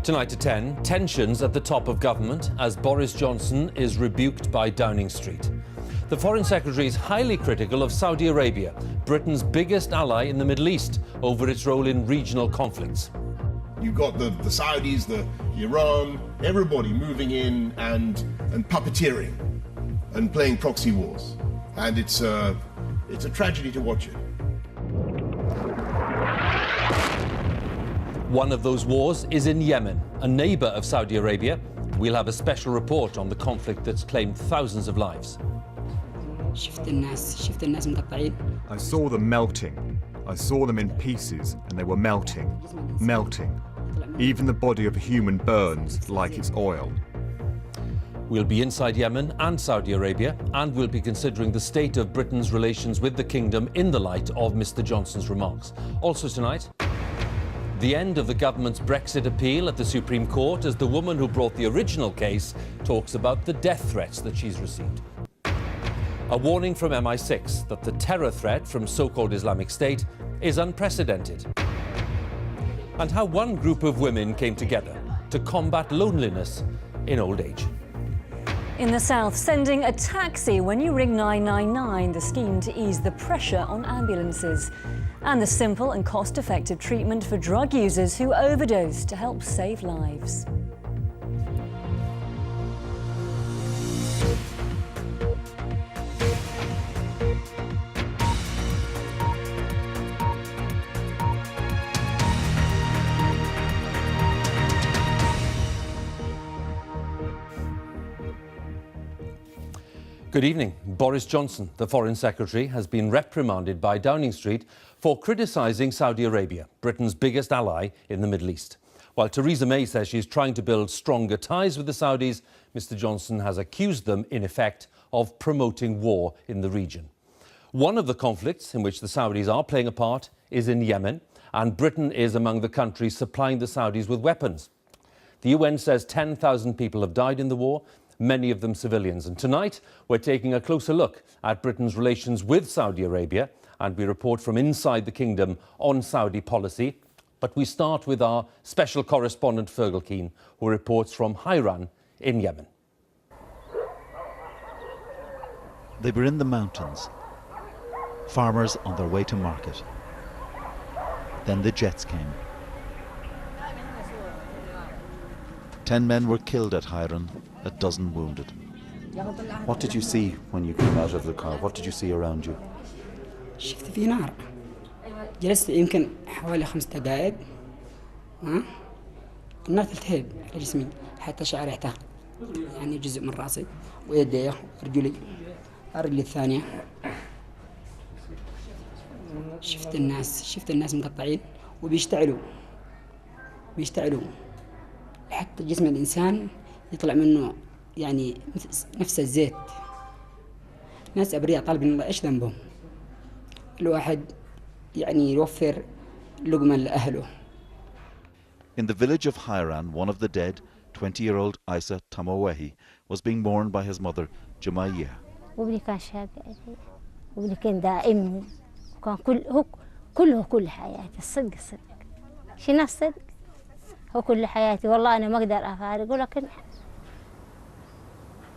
Tonight at 10, tensions at the top of government as Boris Johnson is rebuked by Downing Street. The Foreign Secretary is highly critical of Saudi Arabia, Britain's biggest ally in the Middle East, over its role in regional conflicts. You've got the Saudis, the Iran, everybody moving in and puppeteering and playing proxy wars. And it's a tragedy to watch it. One of those wars is in Yemen, a neighbour of Saudi Arabia. We'll have a special report on the conflict that's claimed thousands of lives. I saw them melting. I saw them in pieces, and they were melting, melting. Even the body of a human burns like it's oil. We'll be inside Yemen and Saudi Arabia, and we'll be considering the state of Britain's relations with the kingdom in the light of Mr Johnson's remarks. Also tonight, the end of the government's Brexit appeal at the Supreme Court as the woman who brought the original case talks about the death threats that she's received. A warning from MI6 that the terror threat from so-called Islamic State is unprecedented. And how one group of women came together to combat loneliness in old age. In the south, sending a taxi when you ring 999, the scheme to ease the pressure on ambulances. And the simple and cost-effective treatment for drug users who overdose to help save lives. Good evening. Boris Johnson, the Foreign Secretary, has been reprimanded by Downing Street for criticising Saudi Arabia, Britain's biggest ally in the Middle East. While Theresa May says she's trying to build stronger ties with the Saudis, Mr Johnson has accused them, in effect, of promoting war in the region. One of the conflicts in which the Saudis are playing a part is in Yemen, and Britain is among the countries supplying the Saudis with weapons. The UN says 10,000 people have died in the war, many of them civilians. And tonight, we're taking a closer look at Britain's relations with Saudi Arabia, and we report from inside the kingdom on Saudi policy. But we start with our special correspondent Fergal Keane, who reports from Hairan in Yemen. They were in the mountains, farmers on their way to market. Then the jets came. 10 men were killed at Hairan, a dozen wounded. What did you see when you came out of the car? What did you see around you? شفت في نار. جلست يمكن حوالي 5 دقائق. النار تلتهب على جسمي حتى شعري احترق. يعني جزء من راسي ويدي ورجلي. الرجل الثانية. شفت الناس مقطعين وبيشتعلوا. حتى جسم الإنسان يطلع منه يعني نفس الزيت. ناس أبرياء طالبين الله إيش ذنبهم؟ الواحد يعني يوفر لقمة لأهله. In the village of Hairan, one of the dead, 20-year-old Isa Tamawehi, was being mourned by his mother, Jumayya. وابني كان شاق علي وابني كان دائم وكان كل حياتي الصدق شنو الصدق هو كل حياتي والله أنا ما أقدر أفارقه لكن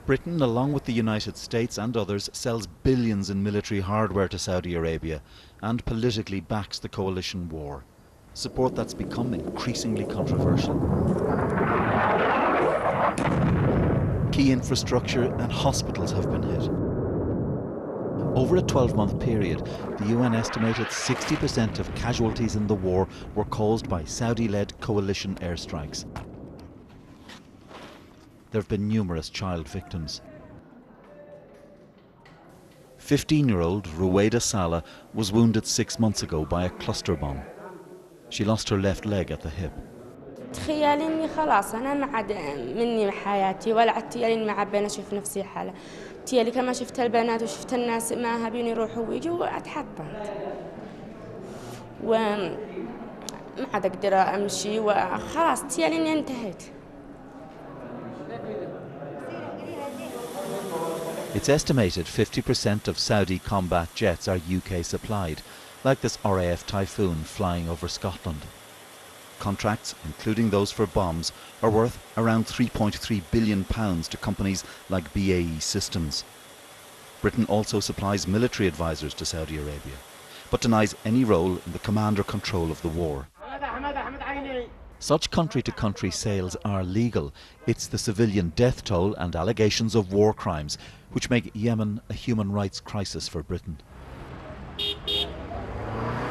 Britain, along with the United States and others, sells billions in military hardware to Saudi Arabia and politically backs the coalition war. Support that's become increasingly controversial. Key infrastructure and hospitals have been hit. Over a 12-month period, the UN estimated 60% of casualties in the war were caused by Saudi-led coalition airstrikes. There have been numerous child victims. 15-year-old Ruwaida Salah was wounded 6 months ago by a cluster bomb. She lost her left leg at the hip. تخيلي اني خلاص انا ما عاد مني حياتي ولا عتيالي ما عبينا اشوف نفسي حاله تيالي كما شفت البنات وشفت الناس ما هبين يروحوا ويجوا اتحطمت وما عاد اقدر امشي وخلاص تيالي اني انتهيت. It's estimated 50% of Saudi combat jets are UK supplied, like this RAF Typhoon flying over Scotland. Contracts, including those for bombs, are worth around £3.3 billion to companies like BAE Systems. Britain also supplies military advisors to Saudi Arabia, but denies any role in the command or control of the war. Such country-to-country sales are legal. It's the civilian death toll and allegations of war crimes which make Yemen a human rights crisis for Britain.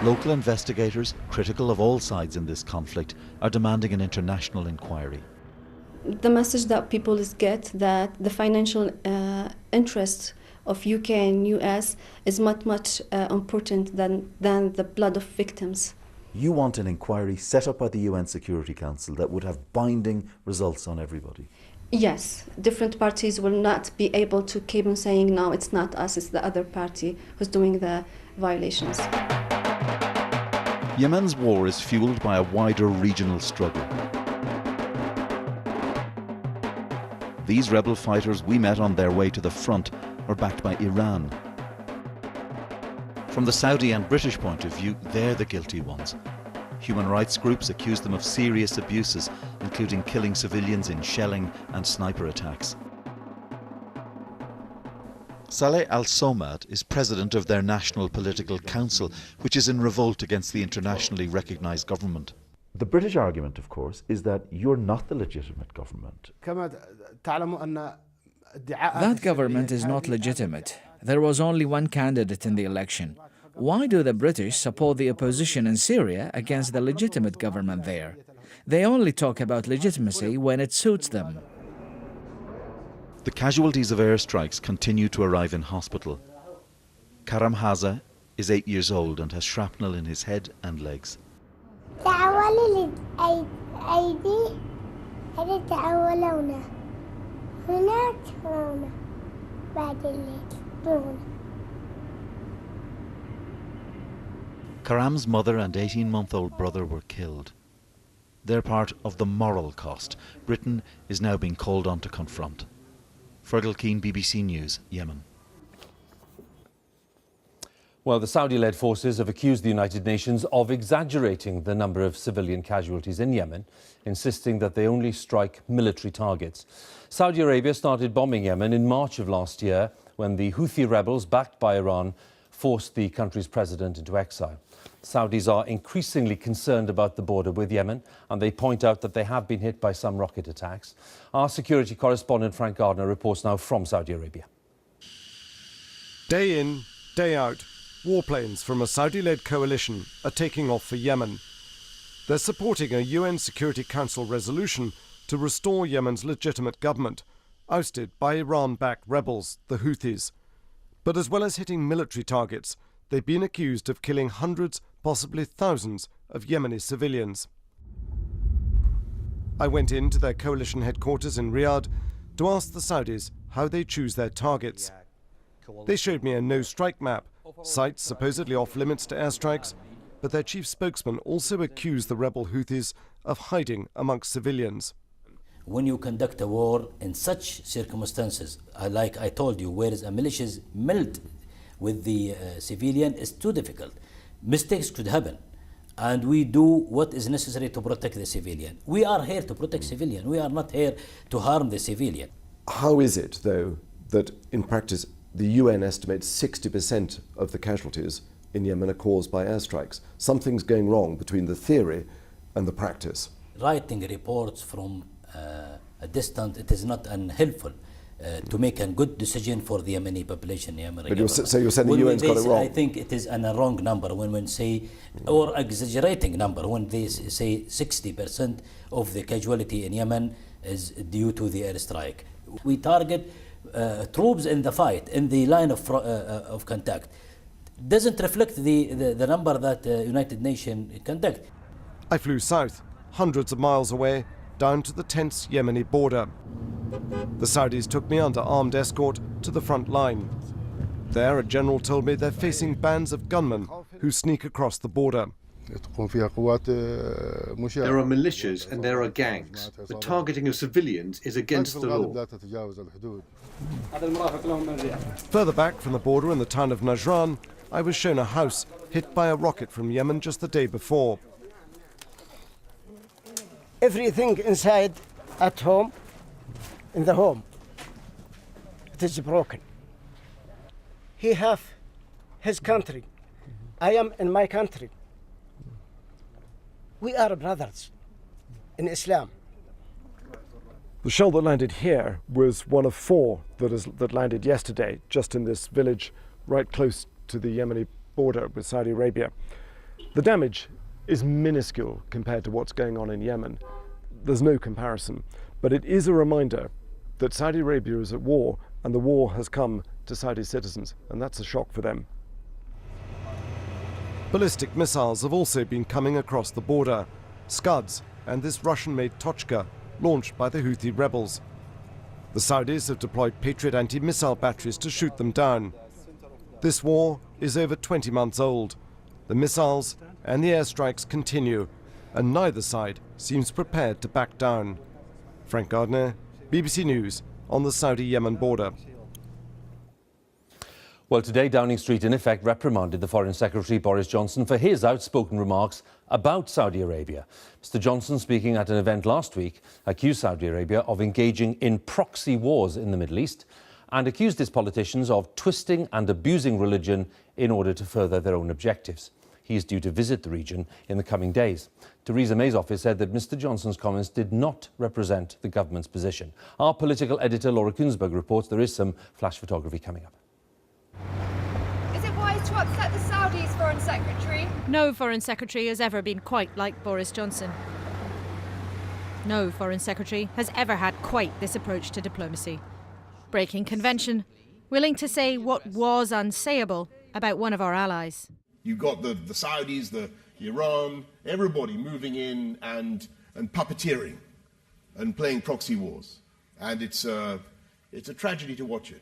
Local investigators, critical of all sides in this conflict, are demanding an international inquiry. The message that people get that the financial interest of UK and US is much important than the blood of victims. You want an inquiry set up by the UN Security Council that would have binding results on everybody? Yes, different parties will not be able to keep on saying, no, it's not us, it's the other party who's doing the violations. Yemen's war is fueled by a wider regional struggle. These rebel fighters we met on their way to the front are backed by Iran. From the Saudi and British point of view, they're the guilty ones. Human rights groups accuse them of serious abuses, including killing civilians in shelling and sniper attacks. Saleh Al-Somad is president of their National Political Council, which is in revolt against the internationally recognised government. The British argument, of course, is that you're not the legitimate government. That government is not legitimate. There was only one candidate in the election. Why do the British support the opposition in Syria against the legitimate government there? They only talk about legitimacy when it suits them. The casualties of airstrikes continue to arrive in hospital. Karam Haza is 8 years old and has shrapnel in his head and legs. Karam's mother and 18-month-old brother were killed. They're part of the moral cost Britain is now being called on to confront. Fergal Keane, BBC News, Yemen. Well, the Saudi-led forces have accused the United Nations of exaggerating the number of civilian casualties in Yemen, insisting that they only strike military targets. Saudi Arabia started bombing Yemen in March of last year when the Houthi rebels, backed by Iran, forced the country's president into exile. Saudis are increasingly concerned about the border with Yemen, and they point out that they have been hit by some rocket attacks. Our security correspondent Frank Gardner reports now from Saudi Arabia. Day in, day out, warplanes from a Saudi-led coalition are taking off for Yemen. They're supporting a UN Security Council resolution to restore Yemen's legitimate government, ousted by Iran-backed rebels, the Houthis. But as well as hitting military targets, they've been accused of killing hundreds, possibly thousands, of Yemeni civilians. I went into their coalition headquarters in Riyadh to ask the Saudis how they choose their targets. They showed me a no-strike map, sites supposedly off-limits to airstrikes, but their chief spokesman also accused the rebel Houthis of hiding amongst civilians. When you conduct a war in such circumstances, like I told you, where a militias melt with the civilian, is too difficult. Mistakes could happen, and we do what is necessary to protect the civilian. We are here to protect civilian. We are not here to harm the civilian. How is it, though, that in practice the UN estimates 60% of the casualties in Yemen are caused by airstrikes? Something's going wrong between the theory and the practice. Writing reports from a distance, it is not unhelpful to make a good decision for the Yemeni population. But so you're saying the UN's got it wrong? I think it is a wrong number when say, or exaggerating number, when they say 60% of the casualty in Yemen is due to the airstrike. We target troops in the fight, in the line of contact. Doesn't reflect the number that United Nations conduct. I flew south, hundreds of miles away, down to the tense Yemeni border. The Saudis took me under armed escort to the front line. There, a general told me they're facing bands of gunmen who sneak across the border. There are militias and there are gangs, but targeting of civilians is against the law. Further back from the border in the town of Najran, I was shown a house hit by a rocket from Yemen just the day before. everything inside at home, in the home, it is broken. He have his country. I am in my country. We are brothers in Islam. The shell that landed here was one of 4 that landed yesterday, just in this village right close to the Yemeni border with Saudi Arabia. The damage is minuscule compared to what's going on in Yemen. There's no comparison, but it is a reminder that Saudi Arabia is at war, and the war has come to Saudi citizens, and that's a shock for them. Ballistic missiles have also been coming across the border. Scuds and this Russian-made Tochka, launched by the Houthi rebels. The Saudis have deployed Patriot anti-missile batteries to shoot them down. This war is over 20 months old. The missiles and the airstrikes continue, and neither side seems prepared to back down. Frank Gardner, BBC News, on the Saudi-Yemen border. Well, today Downing Street in effect reprimanded the Foreign Secretary Boris Johnson for his outspoken remarks about Saudi Arabia. Mr Johnson, speaking at an event last week, accused Saudi Arabia of engaging in proxy wars in the Middle East and accused its politicians of twisting and abusing religion in order to further their own objectives. He is due to visit the region in the coming days. Theresa May's office said that Mr Johnson's comments did not represent the government's position. Our political editor Laura Kunsberg reports there is some flash photography coming up. Is it wise to upset the Saudis, Foreign Secretary? No Foreign Secretary has ever been quite like Boris Johnson. No Foreign Secretary has ever had quite this approach to diplomacy. Breaking convention, willing to say what was unsayable about one of our allies. You've got the Saudis, the Iran, everybody moving in and puppeteering and playing proxy wars. And it's a tragedy to watch it.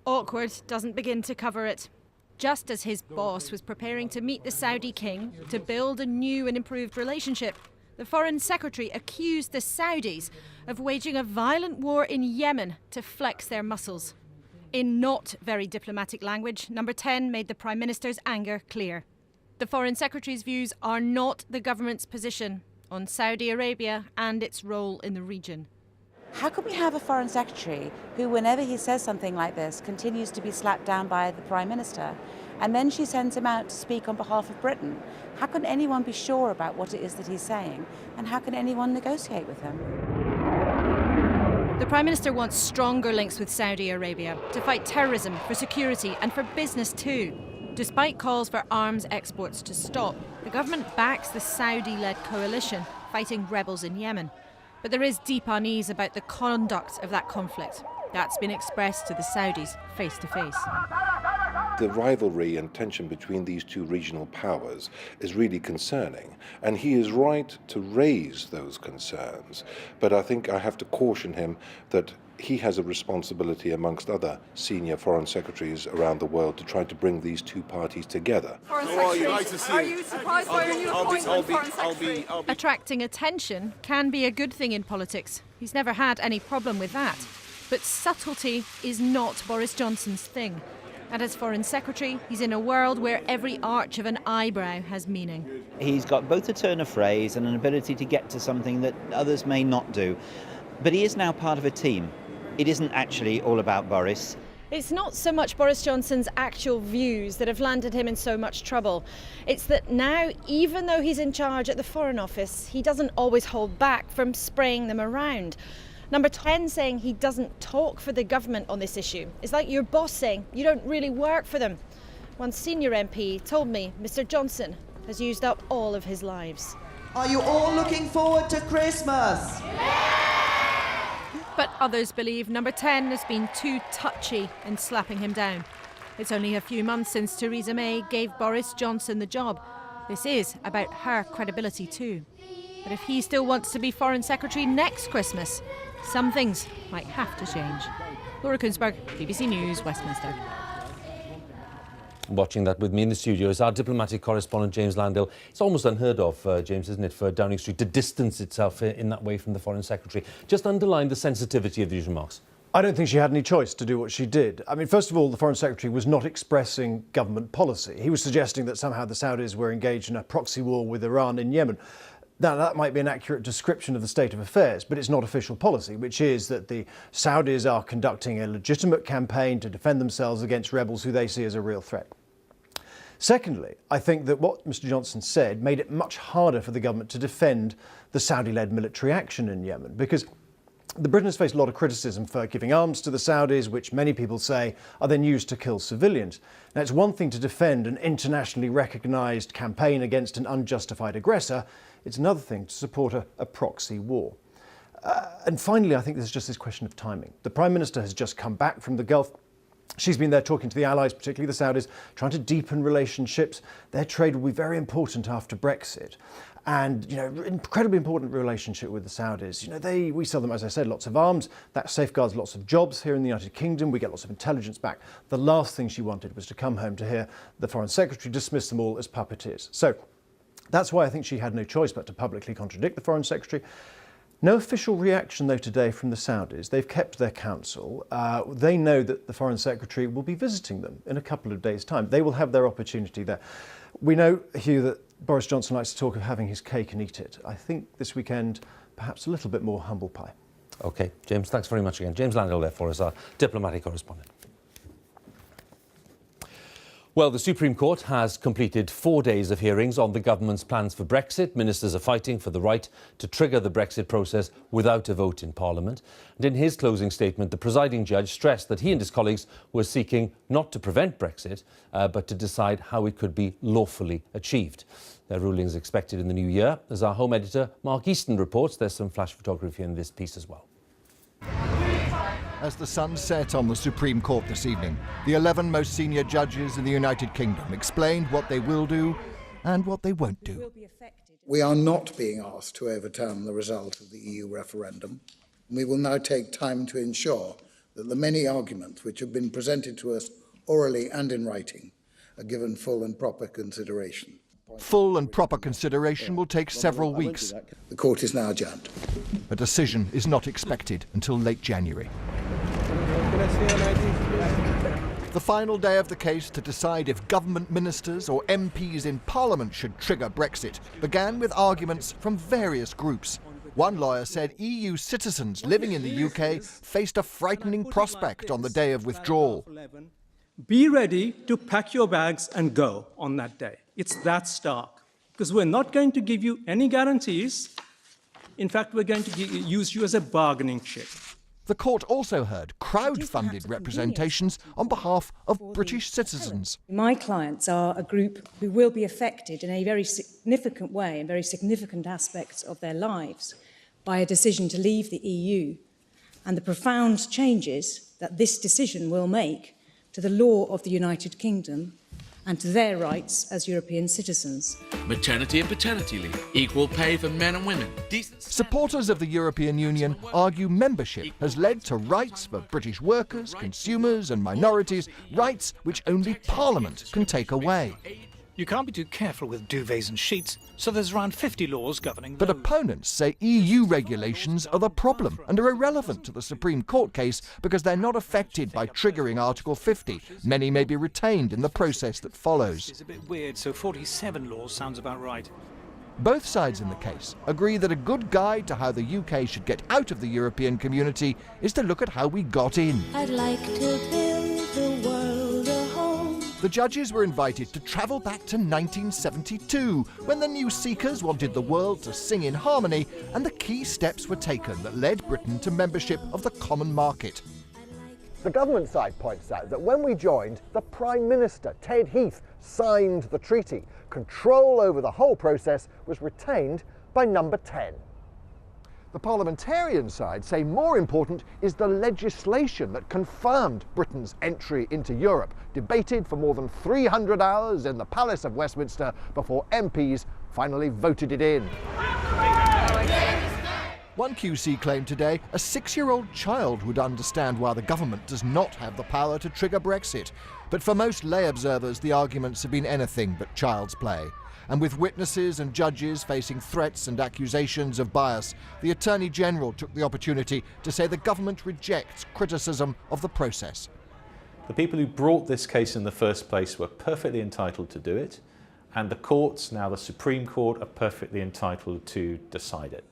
Awkward doesn't begin to cover it. Just as his boss was preparing to meet the Saudi king to build a new and improved relationship, the Foreign Secretary accused the Saudis of waging a violent war in Yemen to flex their muscles. In not very diplomatic language, Number 10 made the Prime Minister's anger clear. The Foreign Secretary's views are not the government's position on Saudi Arabia and its role in the region. How can we have a Foreign Secretary who, whenever he says something like this, continues to be slapped down by the Prime Minister, and then she sends him out to speak on behalf of Britain? How can anyone be sure about what it is that he's saying, and how can anyone negotiate with him? The Prime Minister wants stronger links with Saudi Arabia to fight terrorism, for security and for business too. Despite calls for arms exports to stop, the government backs the Saudi-led coalition fighting rebels in Yemen. But there is deep unease about the conduct of that conflict. That's been expressed to the Saudis face to face. The rivalry and tension between these two regional powers is really concerning, and he is right to raise those concerns. But I think I have to caution him that he has a responsibility amongst other senior foreign secretaries around the world to try to bring these two parties together. Foreign Secretary, are you surprised by your new appointment, Foreign Secretary? Attracting attention can be a good thing in politics. He's never had any problem with that. But subtlety is not Boris Johnson's thing. And as Foreign Secretary, he's in a world where every arch of an eyebrow has meaning. He's got both a turn of phrase and an ability to get to something that others may not do. But he is now part of a team. It isn't actually all about Boris. It's not so much Boris Johnson's actual views that have landed him in so much trouble. It's that now, even though he's in charge at the Foreign Office, he doesn't always hold back from spraying them around. Number 10 saying he doesn't talk for the government on this issue. It's like your boss saying you don't really work for them. One senior MP told me Mr Johnson has used up all of his lives. Are you all looking forward to Christmas? But others believe Number 10 has been too touchy in slapping him down. It's only a few months since Theresa May gave Boris Johnson the job. This is about her credibility too. But if he still wants to be Foreign Secretary next Christmas, some things might have to change. Laura Kunsberg, BBC News, Westminster. Watching that with me in the studio is our diplomatic correspondent, James Landale. It's almost unheard of, James, isn't it, for Downing Street to distance itself in that way from the Foreign Secretary. Just underline the sensitivity of these remarks. I don't think she had any choice to do what she did. I mean, first of all, the Foreign Secretary was not expressing government policy. He was suggesting that somehow the Saudis were engaged in a proxy war with Iran in Yemen. Now, that might be an accurate description of the state of affairs, but it's not official policy, which is that the Saudis are conducting a legitimate campaign to defend themselves against rebels who they see as a real threat. Secondly, I think that what Mr. Johnson said made it much harder for the government to defend the Saudi-led military action in Yemen, because Britain has faced a lot of criticism for giving arms to the Saudis, which many people say are then used to kill civilians. Now, it's one thing to defend an internationally recognised campaign against an unjustified aggressor. It's another thing to support a proxy war. And finally, I think there's just this question of timing. The Prime Minister has just come back from the Gulf. She's been there talking to the allies, particularly the Saudis, trying to deepen relationships. Their trade will be very important after Brexit. And, incredibly important relationship with the Saudis. We sell them, as I said, lots of arms. That safeguards lots of jobs here in the United Kingdom. We get lots of intelligence back. The last thing she wanted was to come home to hear the Foreign Secretary dismiss them all as puppeteers. So that's why I think she had no choice but to publicly contradict the Foreign Secretary. No official reaction, though, today from the Saudis. They've kept their counsel. They know that the Foreign Secretary will be visiting them in a couple of days' time. They will have their opportunity there. We know, Hugh, that Boris Johnson likes to talk of having his cake and eat it. I think this weekend, perhaps a little bit more humble pie. OK, James, thanks very much again. James Landell there for us, our diplomatic correspondent. Well, the Supreme Court has completed 4 days of hearings on the government's plans for Brexit. Ministers are fighting for the right to trigger the Brexit process without a vote in Parliament. And in his closing statement, the presiding judge stressed that he and his colleagues were seeking not to prevent Brexit, but to decide how it could be lawfully achieved. Their ruling is expected in the new year. As our home editor, Mark Easton, reports, there's some flash photography in this piece as well. As the sun set on the Supreme Court this evening, the 11 most senior judges in the United Kingdom explained what they will do and what they won't do. We are not being asked to overturn the result of the EU referendum. We will now take time to ensure that the many arguments which have been presented to us orally and in writing are given full and proper consideration. Full and proper consideration will take several weeks. The court is now adjourned. A decision is not expected until late January. The final day of the case to decide if government ministers or MPs in Parliament should trigger Brexit began with arguments from various groups. One lawyer said EU citizens living in the UK faced a frightening prospect on the day of withdrawal. Be ready to pack your bags and go on that day. It's that stark, because we're not going to give you any guarantees. In fact, we're going to use you as a bargaining chip. The court also heard crowd-funded representations on behalf of British citizens. My clients are a group who will be affected in a very significant way, in very significant aspects of their lives, by a decision to leave the EU and the profound changes that this decision will make to the law of the United Kingdom and to their rights as European citizens. Maternity and paternity leave, equal pay for men and women. Supporters of the European Union argue membership has led to rights for British workers, consumers and minorities, rights which only Parliament can take away. You can't be too careful with duvets and sheets, so there's around 50 laws governing those. But opponents say EU regulations are the problem and are irrelevant to the Supreme Court case because they're not affected by triggering Article 50. Many may be retained in the process that follows. It's a bit weird, so 47 laws sounds about right. Both sides in the case agree that a good guide to how the UK should get out of the European community is to look at how we got in. I'd like to build the world a home. The judges were invited to travel back to 1972, when the New Seekers wanted the world to sing in harmony, and the key steps were taken that led Britain to membership of the common market. The government side points out that when we joined, the Prime Minister, Ted Heath, signed the treaty. Control over the whole process was retained by Number 10. The parliamentarian side say more important is the legislation that confirmed Britain's entry into Europe, debated for more than 300 hours in the Palace of Westminster before MPs finally voted it in. One QC claimed today a 6-year-old child would understand why the government does not have the power to trigger Brexit. But for most lay observers, the arguments have been anything but child's play. And with witnesses and judges facing threats and accusations of bias, the Attorney General took the opportunity to say the government rejects criticism of the process. The people who brought this case in the first place were perfectly entitled to do it. and the courts, now the Supreme Court, are perfectly entitled to decide it.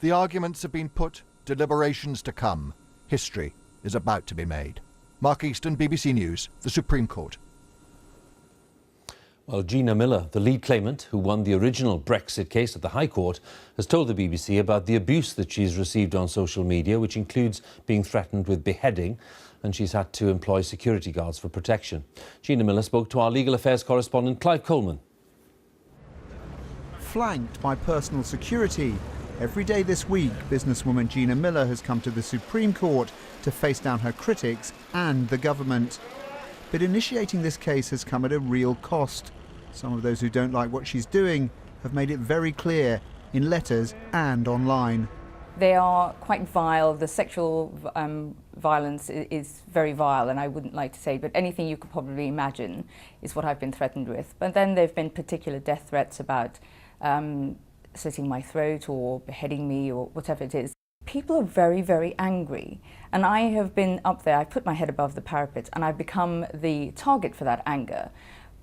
The arguments have been put, deliberations to come. History is about to be made. Mark Easton, BBC News, the Supreme Court. Well, Gina Miller, the lead claimant who won the original Brexit case at the High Court, has told the BBC about the abuse that she's received on social media, which includes being threatened with beheading, and she's had to employ security guards for protection. Gina Miller spoke to our legal affairs correspondent Clive Coleman. Flanked by personal security, every day this week, businesswoman Gina Miller has come to the Supreme Court to face down her critics and the government. But initiating this case has come at a real cost. Some of those who don't like what she's doing have made it very clear in letters and online. They are quite vile. The sexual violence is very vile, and I wouldn't like to say, but anything you could probably imagine is what I've been threatened with. But then there have been particular death threats about slitting my throat or beheading me or whatever it is. People are very, very angry, and I have been up there, I've put my head above the parapet, and I've become the target for that anger.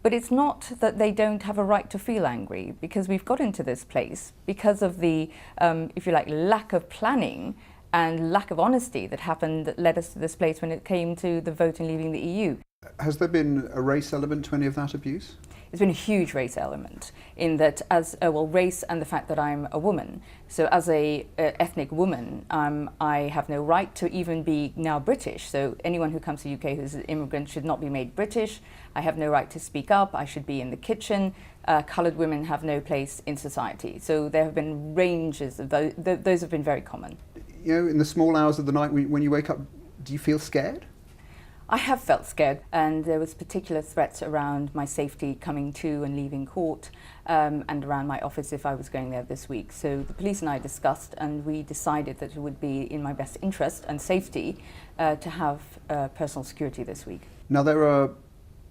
But it's not that they don't have a right to feel angry, because we've got into this place because of the, if you like, lack of planning and lack of honesty that happened that led us to this place when it came to the vote in leaving the EU. Has there been a race element to any of that abuse? There's been a huge race element in that, as race and the fact that I'm a woman. So as a ethnic woman, I have no right to even be now British. So anyone who comes to the UK who's an immigrant should not be made British. I have no right to speak up. I should be in the kitchen. Coloured women have no place in society. So there have been ranges of those. Those have been very common. You know, in the small hours of the night when you wake up, do you feel scared? I have felt scared, and there was particular threats around my safety coming to and leaving court, and around my office if I was going there this week. So the police and I discussed, and we decided that it would be in my best interest and safety to have personal security this week. Now there are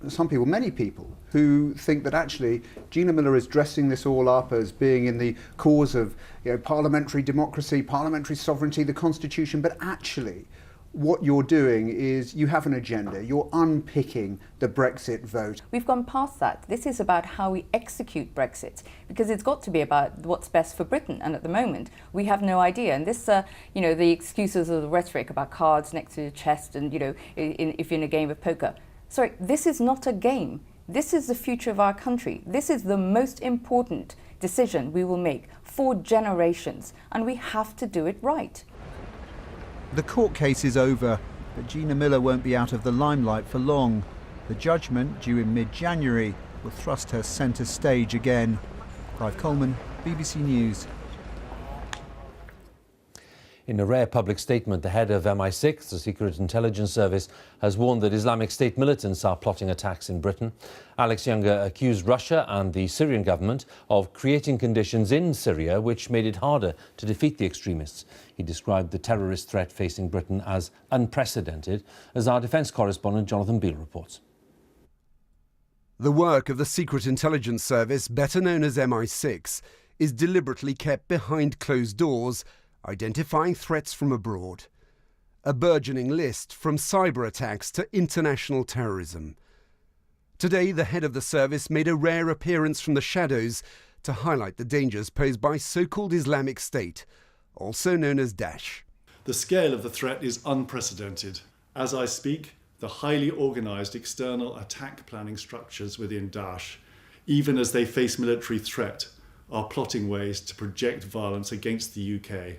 some people, many people, who think that actually Gina Miller is dressing this all up as being in the cause of, you know, parliamentary democracy, parliamentary sovereignty, the Constitution, but actually what you're doing is you have an agenda. You're unpicking the Brexit vote. We've gone past that. This is about how we execute Brexit, because it's got to be about what's best for Britain. And at the moment, we have no idea. And this, you know, the excuses of the rhetoric about cards next to your chest and, you know, if you're in a game of poker. Sorry, this is not a game. This is the future of our country. This is the most important decision we will make for generations, and we have to do it right. The court case is over, but Gina Miller won't be out of the limelight for long. The judgment, due in mid-January, will thrust her centre stage again. Clive Coleman, BBC News. In a rare public statement, the head of MI6, the Secret Intelligence Service, has warned that Islamic State militants are plotting attacks in Britain. Alex Younger accused Russia and the Syrian government of creating conditions in Syria which made it harder to defeat the extremists. He described the terrorist threat facing Britain as unprecedented, as our defence correspondent Jonathan Beale reports. The work of the Secret Intelligence Service, better known as MI6, is deliberately kept behind closed doors, identifying threats from abroad. A burgeoning list from cyber attacks to international terrorism. Today, the head of the service made a rare appearance from the shadows to highlight the dangers posed by so-called Islamic State, also known as Daesh. The scale of the threat is unprecedented. As I speak, the highly organised external attack planning structures within Daesh, even as they face military threat, are plotting ways to project violence against the UK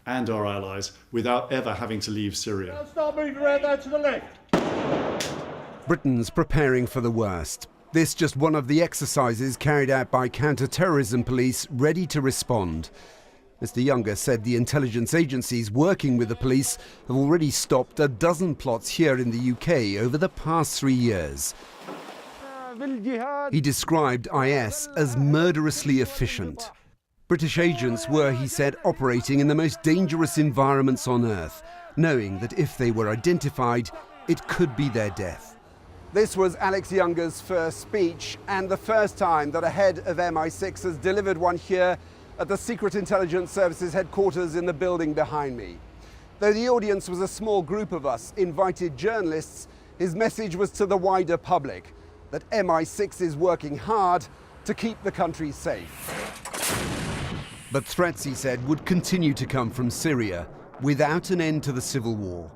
and our allies without ever having to leave Syria. Start moving around there to the left. Britain's preparing for the worst. This just one of the exercises carried out by counter-terrorism police ready to respond. Mr. Younger said the intelligence agencies working with the police have already stopped a dozen plots here in the UK over the past 3 years. He described IS as murderously efficient. British agents were, he said, operating in the most dangerous environments on earth, knowing that if they were identified, it could be their death. This was Alex Younger's first speech, and the first time that a head of MI6 has delivered one here at the Secret Intelligence Service's headquarters in the building behind me. Though the audience was a small group of us, invited journalists, his message was to the wider public. that MI6 is working hard to keep the country safe. But threats, he said, would continue to come from Syria without an end to the civil war.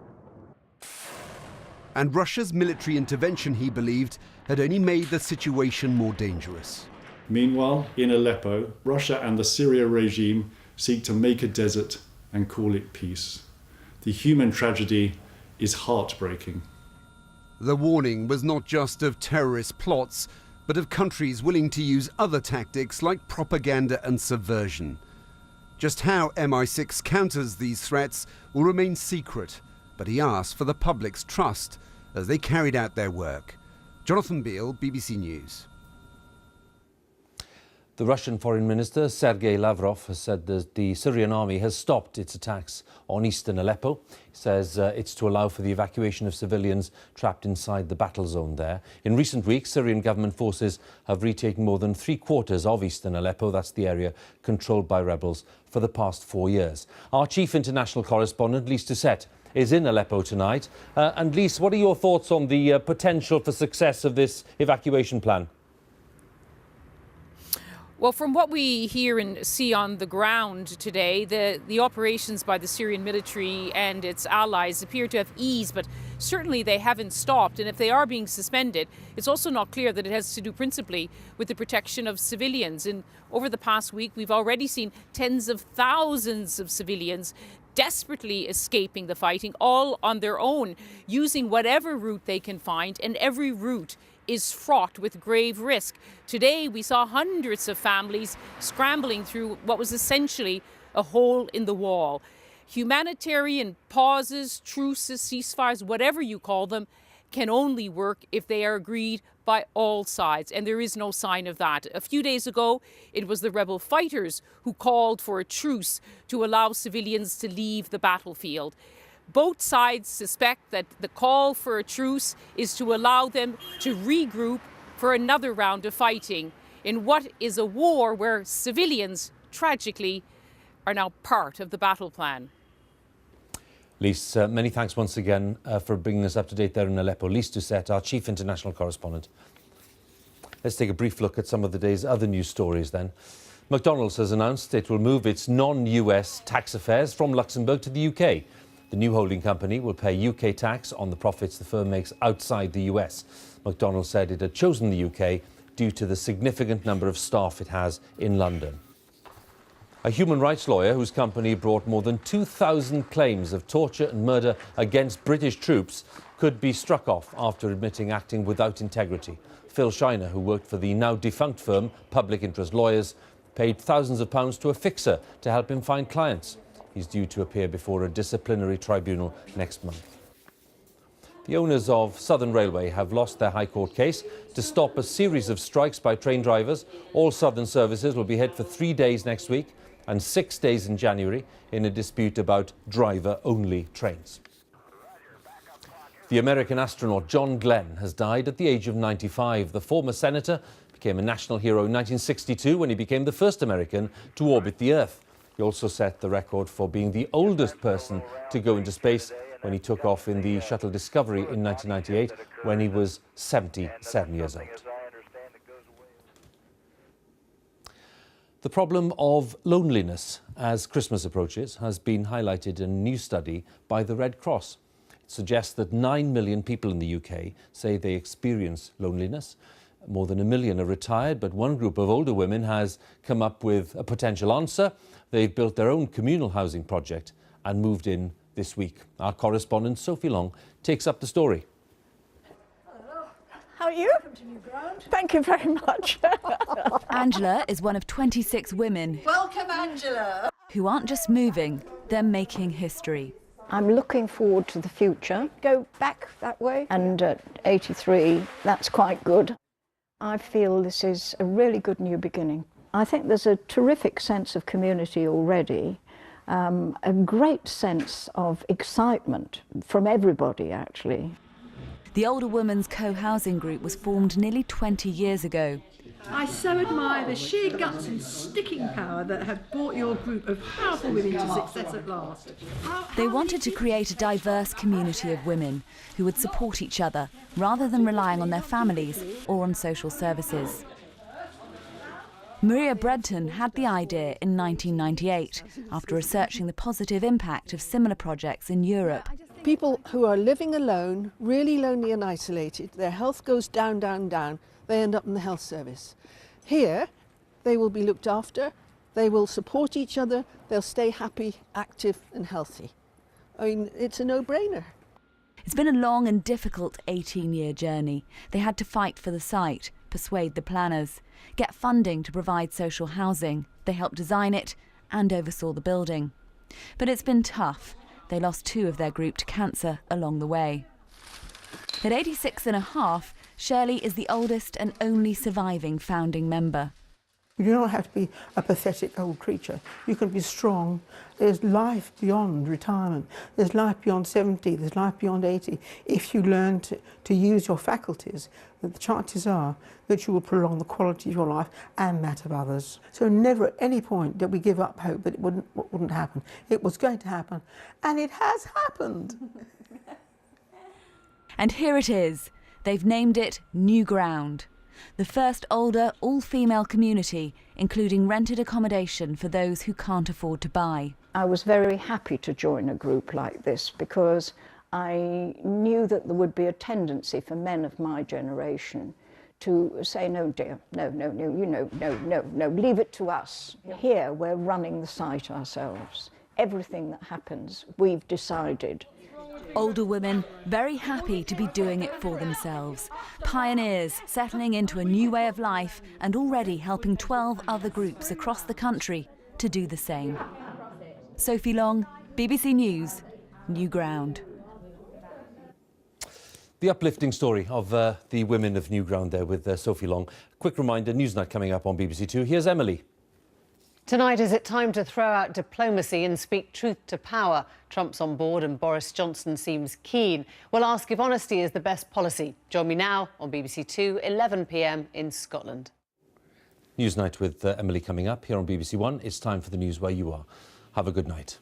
And Russia's military intervention, he believed, had only made the situation more dangerous. Meanwhile, in Aleppo, Russia and the Syria regime seek to make a desert and call it peace. The human tragedy is heartbreaking. The warning was not just of terrorist plots, but of countries willing to use other tactics like propaganda and subversion. Just how MI6 counters these threats will remain secret, but he asked for the public's trust as they carried out their work. Jonathan Beale, BBC News. The Russian Foreign Minister Sergei Lavrov has said that the Syrian army has stopped its attacks on eastern Aleppo. He says it's to allow for the evacuation of civilians trapped inside the battle zone there. In recent weeks, Syrian government forces have retaken more than 3/4 of eastern Aleppo, that's the area controlled by rebels, for the past 4 years. Our chief international correspondent, Lise Doucette, is in Aleppo tonight. And Lise, what are your thoughts on the potential for success of this evacuation plan? Well, from what we hear and see on the ground today, the operations by the Syrian military and its allies appear to have eased, but certainly they haven't stopped. And if they are being suspended, it's also not clear that it has to do principally with the protection of civilians. And over the past week, we've already seen tens of thousands of civilians desperately escaping the fighting, all on their own, using whatever route they can find, and every route is fraught with grave risk. Today, we saw hundreds of families scrambling through what was essentially a hole in the wall. Humanitarian pauses, truces, ceasefires, whatever you call them, can only work if they are agreed by all sides, and there is no sign of that. A few days ago, it was the rebel fighters who called for a truce to allow civilians to leave the battlefield. Both sides suspect that the call for a truce is to allow them to regroup for another round of fighting in what is a war where civilians, tragically, are now part of the battle plan. Lise, many thanks once again for bringing us up to date there in Aleppo. Lise Doucette, our chief international correspondent. Let's take a brief look at some of the day's other news stories then. McDonald's has announced it will move its non-US tax affairs from Luxembourg to the UK. The new holding company will pay UK tax on the profits the firm makes outside the US. McDonald's said it had chosen the UK due to the significant number of staff it has in London. A human rights lawyer whose company brought more than 2,000 claims of torture and murder against British troops could be struck off after admitting acting without integrity. Phil Shiner, who worked for the now defunct firm Public Interest Lawyers, paid thousands of pounds to a fixer to help him find clients. He's due to appear before a disciplinary tribunal next month. The owners of Southern Railway have lost their High Court case to stop a series of strikes by train drivers. All Southern services will be held for 3 days next week and 6 days in January in a dispute about driver-only trains. The American astronaut John Glenn has died at the age of 95. The former senator became a national hero in 1962 when he became the first American to orbit the Earth. He also set the record for being the oldest person to go into space when he took off in the Shuttle Discovery in 1998 when he was 77 years old. The problem of loneliness as Christmas approaches has been highlighted in a new study by the Red Cross. It suggests that 9 million people in the UK say they experience loneliness. More than 1 million are retired, but one group of older women has come up with a potential answer. They've built their own communal housing project and moved in this week. Our correspondent Sophie Long takes up the story. How are you? Welcome to New Ground. Thank you very much. Angela is one of 26 women. Welcome, Angela. Who aren't just moving, they're making history. I'm looking forward to the future. Go back that way. And at 83, that's quite good. I feel this is a really good new beginning. I think there's a terrific sense of community already, a great sense of excitement from everybody, actually. The Older Women's Co-housing group was formed nearly 20 years ago. I so admire the sheer guts and sticking power that have brought your group of powerful women to success at last. They wanted to create a diverse community of women who would support each other rather than relying on their families or on social services. Maria Bredton had the idea in 1998 after researching the positive impact of similar projects in Europe. People who are living alone, really lonely and isolated, their health goes down, down, down, they end up in the health service. Here, they will be looked after, they will support each other, they'll stay happy, active and healthy. I mean, it's a no-brainer. It's been a long and difficult 18-year journey. They had to fight for the site, persuade the planners, get funding to provide social housing. They helped design it and oversaw the building. But it's been tough. They lost 2 of their group to cancer along the way. At 86 and a half, Shirley is the oldest and only surviving founding member. You don't have to be a pathetic old creature. You can be strong. There's life beyond retirement. There's life beyond 70. There's life beyond 80. If you learn to use your faculties, the chances are that you will prolong the quality of your life and that of others. So never at any point did we give up hope that it wouldn't happen. It was going to happen, and it has happened. And here it is. They've named it New Ground. The first older, all-female community, including rented accommodation for those who can't afford to buy. I was very happy to join a group like this because I knew that there would be a tendency for men of my generation to say, no dear, no, leave it to us. Here we're running the site ourselves. Everything that happens, we've decided. Older women very happy to be doing it for themselves. Pioneers settling into a new way of life and already helping 12 other groups across the country to do the same. Sophie Long, BBC News, New Ground. The uplifting story of the women of New Ground there with Sophie Long. Quick reminder, Newsnight coming up on BBC Two. Here's Emily. Tonight, is it time to throw out diplomacy and speak truth to power? Trump's on board and Boris Johnson seems keen. We'll ask if honesty is the best policy. Join me now on BBC Two, 11 p.m. in Scotland. Newsnight with Emily coming up here on BBC One. It's time for the news where you are. Have a good night.